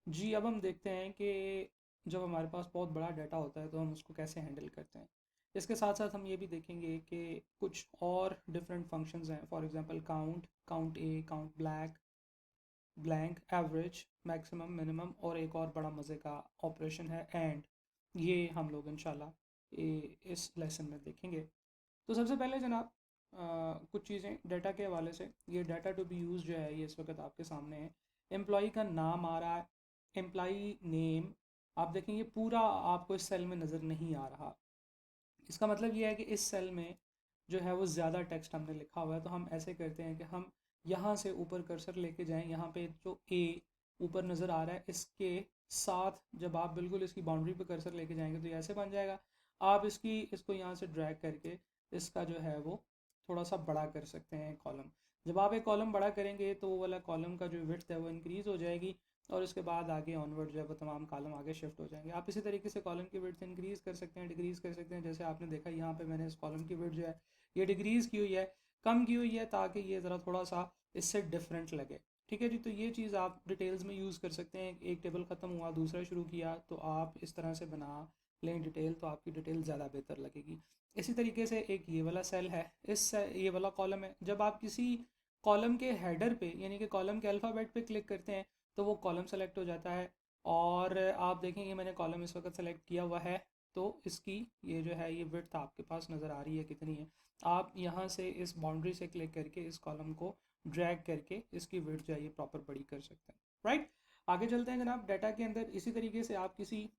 जी, अब हम देखते हैं कि जब हमारे पास बहुत बड़ा डाटा होता है तो हम उसको कैसे हैंडल करते हैं। इसके साथ साथ हम ये भी देखेंगे कि कुछ और डिफरेंट फंक्शंस हैं। For example count, count A, count blank, average, maximum, minimum, और एक और बड़ा मज़े का ऑपरेशन है एंड। ये हम लोग इंशाल्लाह इस लेसन में देखेंगे। तो सबसे पहले जनाब, कुछ चीज़ें डाटा के हवाले से। ये डाटा टू बी यूज़ जो है ये इस वक्त आपके सामने है। एम्प्लॉई का नाम आ रहा है, एम्प्लॉई नेम। आप देखेंगे पूरा आपको इस सेल में नज़र नहीं आ रहा। इसका मतलब ये है कि इस सेल में जो है वो ज़्यादा टेक्स्ट हमने लिखा हुआ है। तो हम ऐसे करते हैं कि हम यहाँ से ऊपर कर्सर लेके जाएं, यहाँ पे जो ए ऊपर नज़र आ रहा है इसके साथ जब आप बिल्कुल इसकी बाउंड्री पे कर्सर लेके जाएंगे तो ये ऐसे बन जाएगा। आप इसको यहाँ से ड्रैग करके इसका जो है वो थोड़ा सा बड़ा कर सकते हैं कॉलम। जब आप एक कॉलम बड़ा करेंगे तो वो वाला कॉलम का जो विड्थ है वो इंक्रीज़ हो जाएगी, और उसके बाद आगे ऑनवर्ड जो है वो तमाम कॉलम आगे शिफ्ट हो जाएंगे। आप इसी तरीके से कॉलम की विड्थ इंक्रीज़ कर सकते हैं, डिक्रीज़ कर सकते हैं। जैसे आपने देखा यहाँ पे मैंने इस कॉलम की विड्थ जो है ये डिक्रीज़ की हुई है, कम की हुई है, ताकि ये ज़रा थोड़ा सा इससे डिफरेंट लगे। ठीक है जी, तो ये चीज़ आप डिटेल्स में यूज़ कर सकते हैं। एक टेबल ख़त्म हुआ दूसरा शुरू किया तो आप इस तरह से बना लें डिटेल, तो आपकी डिटेल ज़्यादा बेहतर लगेगी। इसी तरीके से एक ये वाला सेल है, ये वाला कॉलम है। जब आप किसी कॉलम के हेडर पे यानी कि कॉलम के अल्फ़ाबेट पे क्लिक करते हैं तो वो कॉलम सेलेक्ट हो जाता है। और आप देखेंगे मैंने कॉलम इस वक्त सेलेक्ट किया हुआ है, तो इसकी ये जो है ये विड्थ आपके पास नज़र आ रही है कितनी है। आप यहाँ से इस बाउंड्री से क्लिक करके इस कॉलम को ड्रैग करके इसकी विड्थ जो है ये प्रॉपर बड़ी कर सकते हैं। राइट, आगे चलते हैं जनाब। डाटा के अंदर इसी तरीके से आप किसी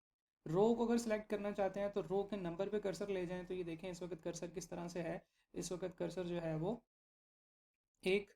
रो को अगर सेलेक्ट करना चाहते हैं तो रो के नंबर पे कर्सर ले जाएं। तो ये देखें इस वक्त कर्सर किस तरह से है। इस वक्त कर्सर जो है वो एक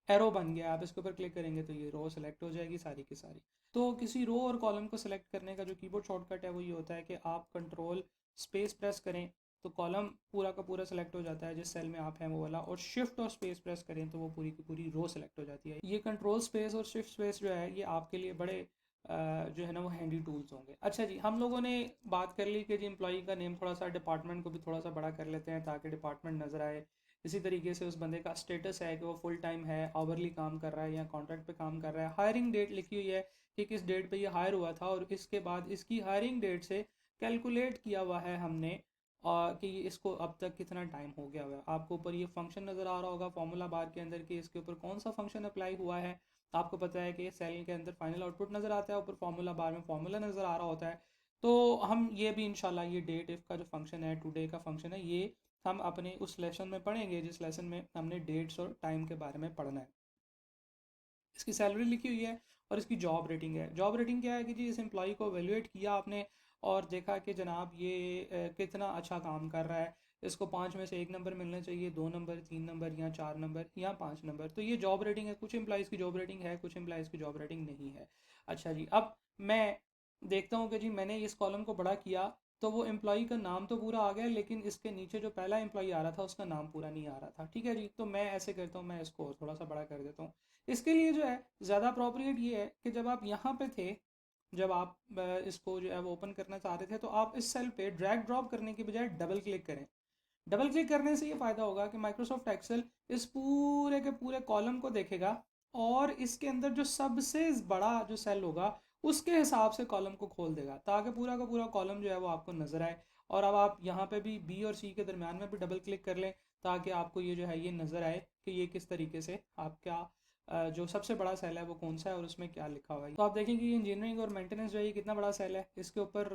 एरो बन गया। आप इसके ऊपर क्लिक करेंगे तो ये रो सेलेक्ट हो जाएगी सारी की सारी। तो किसी रो और कॉलम को सेलेक्ट करने का जो कीबोर्ड शॉर्टकट है वो ये होता है कि आप कंट्रोल स्पेस प्रेस करें तो कॉलम पूरा का पूरा सेलेक्ट हो जाता है जिस सेल में आप हैं वो वाला, और शिफ्ट और स्पेस प्रेस करें तो वो पूरी की पूरी रो सेलेक्ट हो जाती है। ये कंट्रोल स्पेस और शिफ्ट स्पेस जो है ये आपके लिए बड़े जो है ना वो हैंडी टूल्स होंगे। अच्छा जी, हम लोगों ने बात कर ली कि जी एम्प्लॉई का नेम, थोड़ा सा डिपार्टमेंट को भी थोड़ा सा बड़ा कर लेते हैं ताकि डिपार्टमेंट नज़र आए। इसी तरीके से उस बंदे का स्टेटस है कि वो फुल टाइम है, आवरली काम कर रहा है या कॉन्ट्रैक्ट पे काम कर रहा है। हायरिंग डेट लिखी हुई है कि किस डेट पे ये हायर हुआ था, और इसके बाद इसकी हायरिंग डेट से कैलकुलेट किया हुआ है हमने कि इसको अब तक कितना टाइम हो गया हुआ है। आपको ऊपर ये फंक्शन नज़र आ रहा होगा फॉर्मूला बार के अंदर कि इसके ऊपर कौन सा फंक्शन अप्लाई हुआ है। आपको पता है कि सेल के अंदर फाइनल आउटपुट नज़र आता है, ऊपर फार्मूला बार में फार्मूला नज़र आ रहा होता है। तो हम ये भी इंशाल्लाह ये डेट इफ़ का जो फंक्शन है, टुडे का फंक्शन है, ये हम अपने उस लेसन में पढ़ेंगे जिस लेसन में हमने डेट्स और टाइम के बारे में पढ़ना है। इसकी सैलरी लिखी हुई है और इसकी जॉब रेटिंग है। जॉब रेटिंग क्या है कि जी इस एम्प्लॉय को एवेल्यूएट किया आपने और देखा कि जनाब ये कितना अच्छा काम कर रहा है, इसको 5 में से 1 नंबर मिलना चाहिए, 2 नंबर, 3 नंबर, या 4 नंबर, या 5 नंबर। तो ये जॉब रेटिंग है। कुछ एम्प्लॉयज़ की जॉब रेटिंग है, कुछ एम्प्लॉयज़ की जॉब रेटिंग नहीं है। अच्छा जी, अब मैं देखता हूँ कि जी मैंने इस कॉलम को बड़ा किया तो वो एम्प्लॉई का नाम तो पूरा आ गया, लेकिन इसके नीचे जो पहला एम्प्लॉई आ रहा था उसका नाम पूरा नहीं आ रहा था। ठीक है जी, तो मैं ऐसे करता हूँ, मैं इसको और थोड़ा सा बड़ा कर देता हूँ। इसके लिए जो है ज़्यादा अप्रोप्रिएट ये है कि जब आप यहाँ पे थे, जब आप इसको जो है वो ओपन करना चाह रहे थे, तो आप इस सेल पे ड्रैग ड्रॉप करने की बजाय डबल क्लिक करें। डबल क्लिक करने से ये फ़ायदा होगा कि माइक्रोसॉफ्ट एक्सेल इस पूरे के पूरे कॉलम को देखेगा और इसके अंदर जो सबसे बड़ा जो सेल होगा उसके हिसाब से कॉलम को खोल देगा, ताकि पूरा का पूरा कॉलम जो है वो आपको नज़र आए। और अब आप यहाँ पे भी बी और सी के दरमियान में भी डबल क्लिक कर लें ताकि आपको ये जो है ये नज़र आए कि ये किस तरीके से आपका जो सबसे बड़ा सेल है वो कौन सा है और उसमें क्या लिखा हुआ है। तो आप देखेंगे कि इंजीनियरिंग और मेंटेनेंस जो है ये कितना बड़ा सेल है, इसके ऊपर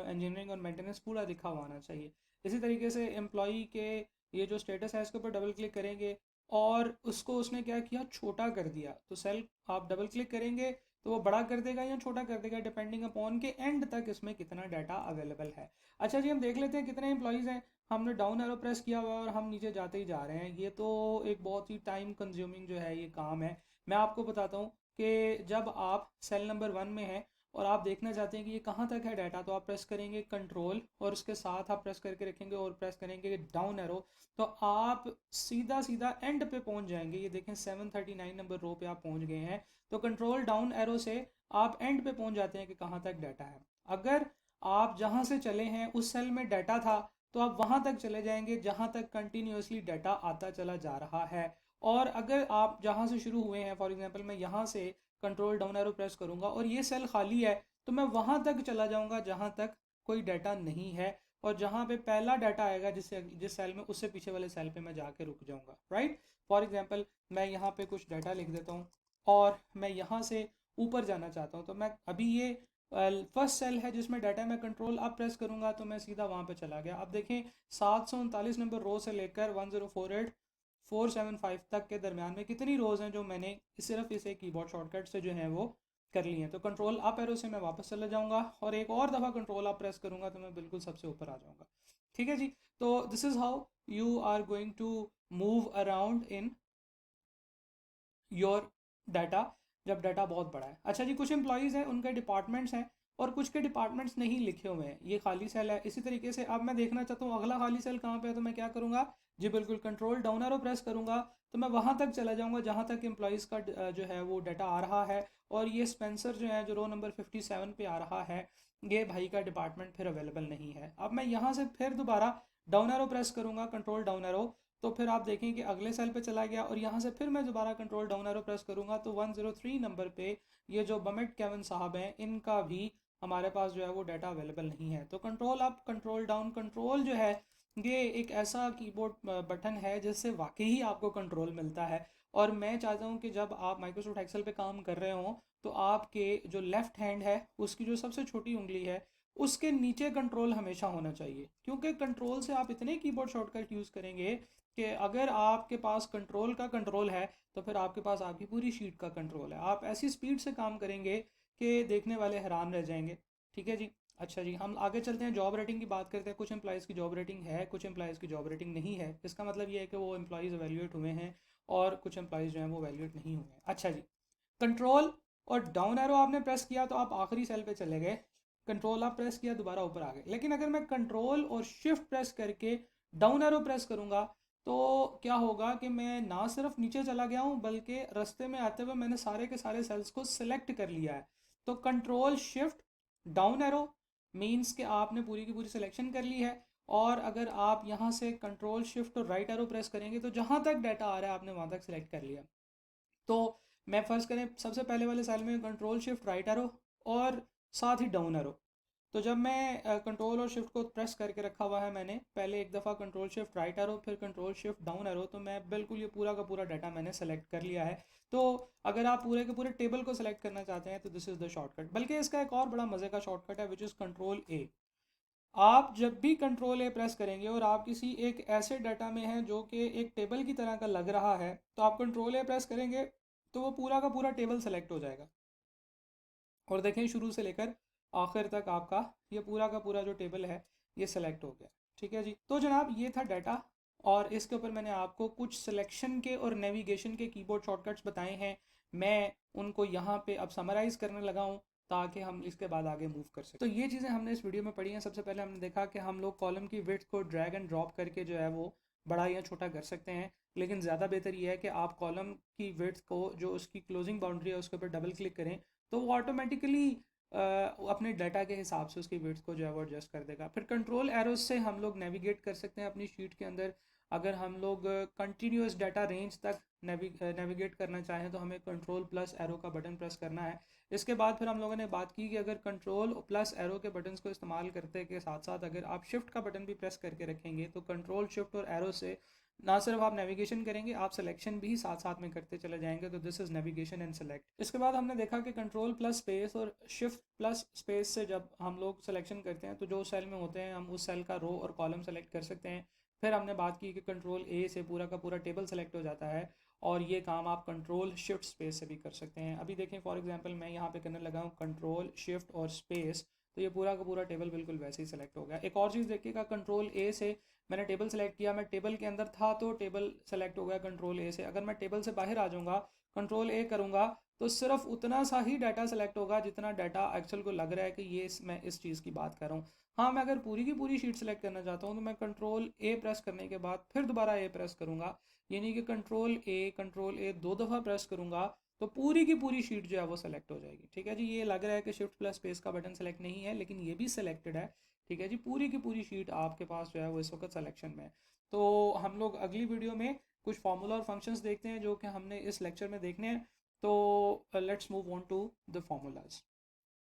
इंजीनियरिंग और मेंटेनेंस पूरा लिखा हुआ आना चाहिए। इसी तरीके से एम्प्लॉई के ये जो स्टेटस है इसके ऊपर डबल क्लिक करेंगे और उसको उसने क्या किया, छोटा कर दिया। तो सेल आप डबल क्लिक करेंगे तो वो बड़ा कर देगा या छोटा कर देगा डिपेंडिंग अपॉन के एंड तक इसमें कितना डाटा अवेलेबल है। अच्छा जी, हम देख लेते हैं कितने एम्प्लॉयज़ हैं। हमने डाउन एरो प्रेस किया हुआ है और हम नीचे जाते ही जा रहे हैं। ये तो एक बहुत ही टाइम कंज्यूमिंग जो है ये काम है। मैं आपको बताता हूँ कि जब आप सेल नंबर 1 में हैं और आप देखना चाहते हैं कि ये कहाँ तक है डाटा, तो आप प्रेस करेंगे कंट्रोल और उसके साथ आप प्रेस करके रखेंगे और प्रेस करेंगे डाउन एरो, तो आप सीधा सीधा एंड पे पहुंच जाएंगे। ये देखें 739 नंबर रो पे आप पहुंच गए हैं। तो कंट्रोल डाउन एरो से आप एंड पे पहुंच जाते हैं कि कहाँ तक डाटा है। अगर आप जहाँ से चले हैं उस सेल में डाटा था तो आप वहाँ तक चले जाएंगे जहाँ तक कंटिन्यूसली डाटा आता चला जा रहा है। और अगर आप जहाँ से शुरू हुए हैं, फॉर एग्जांपल मैं यहाँ से कंट्रोल डाउन एरो प्रेस करूँगा और ये सेल खाली है, तो मैं वहाँ तक चला जाऊँगा जहाँ तक कोई डाटा नहीं है, और जहाँ पे पहला डाटा आएगा जिस सेल में, उससे पीछे वाले सेल पे मैं जाके रुक जाऊँगा, राइट। फॉर एग्जांपल मैं यहाँ पे कुछ डाटा लिख देता हूँ और मैं यहाँ से ऊपर जाना चाहता हूँ, तो मैं अभी ये फर्स्ट सेल है जिसमें डाटा, मैं कंट्रोल अप प्रेस करूँगा तो मैं सीधा वहाँ पे चला गया। अब देखें 739 नंबर रो से लेकर 1048 475 तक के दरमियान में कितनी रोज़ हैं जो मैंने सिर्फ इसे कीबोर्ड शॉर्टकट से जो है वो कर ली हैं। तो कंट्रोल अप एरो से मैं वापस चला जाऊँगा और एक और दफ़ा कंट्रोल अप प्रेस करूँगा तो मैं बिल्कुल सबसे ऊपर आ जाऊँगा। ठीक है जी। तो this is how you are going to move around in your data जब डाटा बहुत बड़ा है। अच्छा जी, कुछ एम्प्लॉयज़ हैं, उनके डिपार्टमेंट्स हैं और कुछ के डिपार्टमेंट्स नहीं लिखे हुए हैं, ये खाली सेल है। इसी तरीके से अब मैं देखना चाहता हूँ अगला खाली सेल कहाँ पे है, तो मैं क्या करूँगा जी, बिल्कुल कंट्रोल डाउन एरो प्रेस करूँगा तो मैं वहाँ तक चला जाऊँगा जहाँ तक एम्प्लॉयज़ का जो है वो डाटा आ रहा है। और ये स्पेंसर जो है, जो रो नंबर 57 पे आ रहा है, ये भाई का डिपार्टमेंट फिर अवेलेबल नहीं है। अब मैं यहाँ से फिर दोबारा डाउन एरो प्रेस करूँगा, कंट्रोल डाउन एरो, तो फिर आप देखें कि अगले सेल पे चला गया और यहाँ से फिर मैं दोबारा कंट्रोल डाउन एरो प्रेस करूँगा तो 103 नंबर पे ये जो बमेट केवन साहब हैं, इनका भी हमारे पास जो है वो डाटा अवेलेबल नहीं है। तो control up, control down, control जो है ये एक ऐसा कीबोर्ड बटन है जिससे वाकई ही आपको कंट्रोल मिलता है। और मैं चाहता हूँ कि जब आप माइक्रोसॉफ्ट एक्सेल पे काम कर रहे हों तो आपके जो लेफ़्ट हैंड है उसकी जो सबसे छोटी उंगली है उसके नीचे कंट्रोल हमेशा होना चाहिए, क्योंकि कंट्रोल से आप इतने कीबोर्ड शॉर्टकट यूज़ करेंगे कि अगर आपके पास कंट्रोल का कंट्रोल है तो फिर आपके पास आपकी पूरी शीट का कंट्रोल है। आप ऐसी स्पीड से काम करेंगे कि देखने वाले हैरान रह जाएंगे। ठीक है जी। अच्छा जी, हम आगे चलते हैं, जॉब रेटिंग की बात करते हैं। कुछ एम्प्लॉयज़ की जॉब रेटिंग है, कुछ एम्प्लॉयज़ की जॉब रेटिंग नहीं है। इसका मतलब ये है कि वो एम्प्लॉयज़ एवेल्यूएट हुए हैं और कुछ एम्प्लॉयज़ जो हैं वो एवेल्यूएट नहीं हुए हैं। अच्छा जी, कंट्रोल और डाउन एरो आपने प्रेस किया तो आप आखिरी सेल पे चले गए, कंट्रोल आप प्रेस किया दोबारा ऊपर आ गए। लेकिन अगर मैं कंट्रोल और शिफ्ट प्रेस करके डाउन एरो प्रेस करूँगा तो क्या होगा कि मैं ना सिर्फ नीचे चला गया हूँ बल्कि रास्ते में आते हुए मैंने सारे के सारे सेल्स को सिलेक्ट कर लिया है। तो control shift down arrow means कि आपने पूरी की पूरी सिलेक्शन कर ली है। और अगर आप यहाँ से कंट्रोल शिफ्ट और राइट एरो प्रेस करेंगे तो जहाँ तक डाटा आ रहा है आपने वहाँ तक सिलेक्ट कर लिया। तो मैं फ़र्ज़ करें सबसे पहले वाले सेल में कंट्रोल शिफ्ट राइट एरो और साथ ही डाउन एरो। तो जब मैं कंट्रोल और शिफ्ट को प्रेस करके रखा हुआ है, मैंने पहले एक दफ़ा कंट्रोल शिफ्ट राइट एरो फिर कंट्रोल शिफ्ट डाउन एरो, तो मैं बिल्कुल ये पूरा का पूरा डाटा मैंने सेलेक्ट कर लिया है। तो अगर आप पूरे के पूरे टेबल को सेलेक्ट करना चाहते हैं तो दिस इज़ द शॉर्टकट। बल्कि इसका एक और बड़ा मज़े का शॉर्टकट है विच इज़ कंट्रोल ए। आप जब भी कंट्रोल ए प्रेस करेंगे और आप किसी एक ऐसे डाटा में हैं जो कि एक टेबल की तरह का लग रहा है, तो आप कंट्रोल ए प्रेस करेंगे तो वो पूरा का पूरा टेबल सेलेक्ट हो जाएगा। और देखें शुरू से लेकर आखिर तक आपका ये पूरा का पूरा जो टेबल है ये सेलेक्ट हो गया। ठीक है जी। तो जनाब ये था डाटा, और इसके ऊपर मैंने आपको कुछ सिलेक्शन के और नेविगेशन के कीबोर्ड शॉर्टकट्स बताए हैं। मैं उनको यहाँ पे अब समराइज़ करने लगा हूँ ताकि हम इसके बाद आगे मूव कर सकें। तो ये चीज़ें हमने इस वीडियो में पढ़ी हैं। सबसे पहले हमने देखा कि हम लोग कॉलम की विड्थ को ड्रैग एंड ड्रॉप करके जो है वो बड़ा या छोटा कर सकते हैं, लेकिन ज़्यादा बेहतर ये है कि आप कॉलम की विड्थ को जो उसकी क्लोजिंग बाउंड्री है उसके ऊपर डबल क्लिक करें तो वो ऑटोमेटिकली अपने डाटा के हिसाब से उसकी विड्थ को जो है वो एडजस्ट कर देगा। फिर कंट्रोल एरोज से हम लोग नेविगेट कर सकते हैं अपनी शीट के अंदर। अगर हम लोग कंटिन्यूस डाटा रेंज तक नेविगेट करना चाहें तो हमें कंट्रोल प्लस एरो का बटन प्रेस करना है। इसके बाद फिर हम लोगों ने बात की कि अगर कंट्रोल प्लस एरो के बटन्स को इस्तेमाल करते के साथ साथ अगर आप शिफ्ट का बटन भी प्रेस करके रखेंगे तो कंट्रोल शिफ्ट और एरो से ना सिर्फ आप नेविगेशन करेंगे, आप सिलेक्शन भी साथ साथ में करते चले जाएंगे। तो this is navigation and select. इसके बाद हमने देखा कि कंट्रोल प्लस स्पेस और शिफ्ट प्लस स्पेस से जब हम लोग सिलेक्शन करते हैं तो जो सेल में होते हैं हम उस सेल का रो और कॉलम सेलेक्ट कर सकते हैं। फिर हमने बात की कि कंट्रोल ए से पूरा का पूरा टेबल सेलेक्ट हो जाता है, और ये काम आप कंट्रोल शिफ्ट स्पेस से भी कर सकते हैं। अभी देखें फॉर एग्जांपल मैं यहाँ पे करने लगा हूँ कंट्रोल शिफ्ट और स्पेस, तो ये पूरा का पूरा टेबल बिल्कुल वैसे ही सेलेक्ट हो गया। एक और चीज़ देखिएगा, कंट्रोल ए से मैंने टेबल सेलेक्ट किया, मैं टेबल के अंदर था तो टेबल सेलेक्ट हो गया कंट्रोल ए से। अगर मैं टेबल से बाहर आ जाऊँगा, कंट्रोल ए करूँगा, तो सिर्फ उतना सा ही डाटा सेलेक्ट होगा जितना डाटा एक्चुअल को लग रहा है कि मैं इस चीज़ की बात कर रहा हूँ। हाँ, मैं अगर पूरी की पूरी शीट सेलेक्ट करना चाहता हूँ तो मैं कंट्रोल ए प्रेस करने के बाद फिर दोबारा ए प्रेस करूँगा, यानी कि कंट्रोल ए दो दफ़ा प्रेस करूँगा तो पूरी की पूरी शीट जो है वो सेलेक्ट हो जाएगी। ठीक है जी। ये लग रहा है कि शिफ्ट प्लस स्पेस का बटन सेलेक्ट नहीं है, लेकिन ये भी सेलेक्टेड है। ठीक है जी। पूरी की पूरी शीट आपके पास जो है वो इस वक्त सिलेक्शन में है। तो हम लोग अगली वीडियो में कुछ फार्मूला और फंक्शंस देखते हैं जो कि हमने इस लेक्चर में देखने हैं। तो let's move on to the formulas.